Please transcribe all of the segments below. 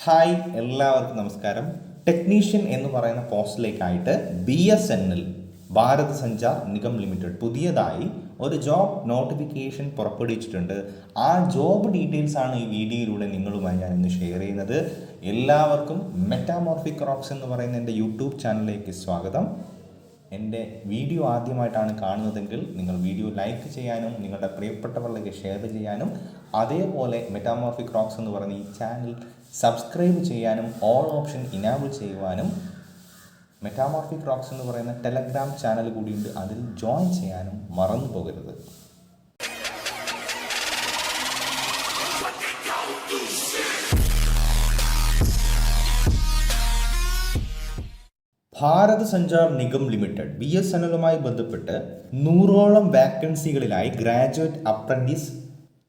Hi എല്ലാവർക്കും നമസ്കാരം. Technician എന്ന് പറയുന്ന പോസ്റ്റിലേക്കായിട്ട് BSNL ഭാരത് സഞ്ചാർ നിഗം ലിമിറ്റഡ് പുതിയതായി ഒരു ജോബ് നോട്ടിഫിക്കേഷൻ പുറപ്പെടുവിച്ചിട്ടുണ്ട്. ആ ജോബ് ഡീറ്റെയിൽസ് ആണ് ഈ വീഡിയോയിലൂടെ നിങ്ങളുമായി ഞാൻ ഇന്ന് ഷെയർ ചെയ്യുന്നത്. എല്ലാവർക്കും മെറ്റാമോർഫിക് റോക്സ് എന്ന് പറയുന്ന എൻ്റെ യൂട്യൂബ് ചാനലിലേക്ക് സ്വാഗതം. എൻ്റെ വീഡിയോ ആദ്യമായിട്ടാണ് കാണുന്നതെങ്കിൽ നിങ്ങൾ വീഡിയോ ലൈക്ക് ചെയ്യാനും നിങ്ങളുടെ പ്രിയപ്പെട്ടവരിലേക്ക് ഷെയർ ചെയ്യാനും അതേപോലെ മെറ്റാമോർഫിക് റോക്സ് എന്ന് പറയുന്ന ഈ ചാനൽ സബ്സ്ക്രൈബ് ചെയ്യാനും ഓൾ ഓപ്ഷൻ ഇനാബിൾ ചെയ്യുവാനും മെറ്റാമോർഫിക് റോക്സ് എന്ന് പറയുന്ന ടെലഗ്രാം ചാനൽ കൂടിയുണ്ട്, അതിൽ ജോയിൻ ചെയ്യാനും മറന്നു പോകരുത്. ഭാരത് സഞ്ചാർ നിഗം ലിമിറ്റഡ് BSNLുമായി ബന്ധപ്പെട്ട് 100ഓളം വാക്കൻസികളിലായി ഗ്രാജുവേറ്റ്, അപ്രന്റീസ്,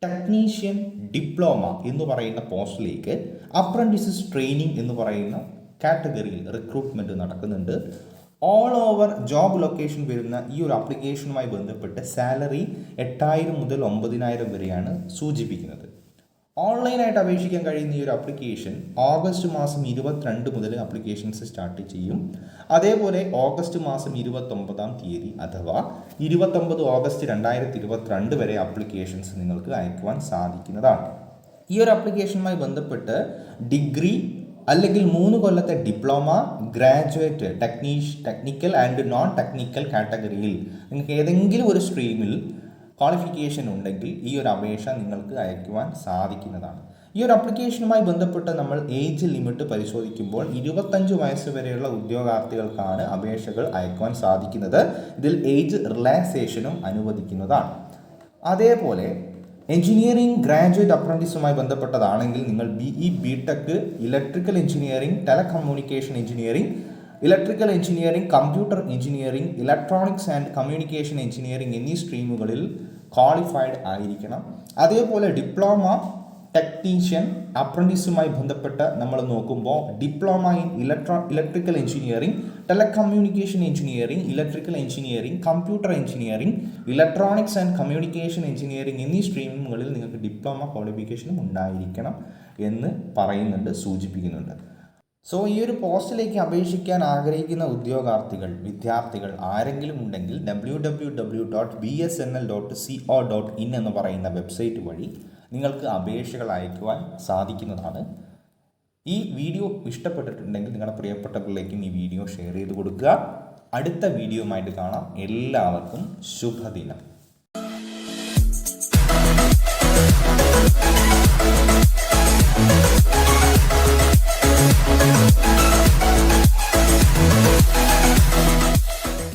ടെക്നീഷ്യൻ, ഡിപ്ലോമ എന്ന് പറയുന്ന പോസ്റ്റിലേക്ക് അപ്രന്റീസസ് ട്രെയിനിങ് എന്ന് പറയുന്ന കാറ്റഗറിയിൽ റിക്രൂട്ട്മെൻറ്റ് നടക്കുന്നുണ്ട്. ഓൾ ഓവർ ജോബ് ലൊക്കേഷൻ വരുന്ന ഈ ഒരു ആപ്ലിക്കേഷനുമായി ബന്ധപ്പെട്ട് സാലറി 8000 മുതൽ 9000 വരെയാണ് സൂചിപ്പിക്കുന്നത്. ഓൺലൈനായിട്ട് അപേക്ഷിക്കാൻ കഴിയുന്ന ഈ ഒരു ആപ്ലിക്കേഷൻ ഓഗസ്റ്റ് മാസം 22 മുതൽ ആപ്ലിക്കേഷൻസ് സ്റ്റാർട്ട് ചെയ്യും. അതേപോലെ ഓഗസ്റ്റ് മാസം 29-ാം തീയതി അഥവാ 29 ഓഗസ്റ്റ് 2022 വരെ ആപ്ലിക്കേഷൻസ് നിങ്ങൾക്ക് അയക്കുവാൻ സാധിക്കുന്നതാണ്. ഈ ഒരു ആപ്ലിക്കേഷനുമായി ബന്ധപ്പെട്ട് ഡിഗ്രി അല്ലെങ്കിൽ 3 കൊല്ലത്തെ diploma, graduate, technical and non technical കാറ്റഗറിയിൽ നിങ്ങൾക്ക് ഏതെങ്കിലും ഒരു സ്ട്രീമിൽ ക്വാളിഫിക്കേഷൻ ഉണ്ടെങ്കിൽ ഈ ഒരു അപേക്ഷ നിങ്ങൾക്ക് അയക്കുവാൻ സാധിക്കുന്നതാണ്. ഈ ഒരു ആപ്ലിക്കേഷനുമായി ബന്ധപ്പെട്ട് നമ്മൾ ഏജ് ലിമിറ്റ് പരിശോധിക്കുമ്പോൾ 25 വയസ്സ് വരെയുള്ള ഉദ്യോഗാർത്ഥികൾക്കാണ് അപേക്ഷകൾ അയക്കുവാൻ സാധിക്കുന്നത്. ഇതിൽ ഏജ് റിലാക്സേഷനും അനുവദിക്കുന്നതാണ്. അതേപോലെ എഞ്ചിനീയറിംഗ് ഗ്രാജുവേറ്റ് അപ്രന്റീസുമായി ബന്ധപ്പെട്ടതാണെങ്കിൽ നിങ്ങൾ BE, BTech, electrical engineering, telecommunication engineering, electrical engineering, computer engineering, electronics and communication engineering എന്നീ സ്ട്രീമുകളിൽ ക്വാളിഫൈഡ് ആയിരിക്കണം. അതേപോലെ ഡിപ്ലോമ, ടെക്നീഷ്യൻ, അപ്രന്റീസുമായി ബന്ധപ്പെട്ട് നമ്മൾ നോക്കുമ്പോൾ diploma in electrical engineering, telecommunication engineering, electrical engineering, computer engineering, electronics and communication engineering എന്നീ സ്ട്രീമുകളിൽ നിങ്ങൾക്ക് ഡിപ്ലോമ ക്വാളിഫിക്കേഷനും ഉണ്ടായിരിക്കണം എന്ന് പറയുന്നുണ്ട്, സൂചിപ്പിക്കുന്നുണ്ട്. സോ ഈ ഒരു പോസ്റ്റിലേക്ക് അപേക്ഷിക്കാൻ ആഗ്രഹിക്കുന്ന വിദ്യാർത്ഥികൾ ആരെങ്കിലും ഉണ്ടെങ്കിൽ www.bsnl.co.in എന്ന് പറയുന്ന വെബ്സൈറ്റ് വഴി നിങ്ങൾക്ക് അപേക്ഷകൾ അയക്കുവാൻ സാധിക്കുന്നതാണ്. ഈ വീഡിയോ ഇഷ്ടപ്പെട്ടിട്ടുണ്ടെങ്കിൽ നിങ്ങളുടെ പ്രിയപ്പെട്ടവരിലേക്കും ഈ വീഡിയോ ഷെയർ ചെയ്ത് കൊടുക്കുക. അടുത്ത വീഡിയോയുമായിട്ട് കാണാം. എല്ലാവർക്കും ശുഭദിനം.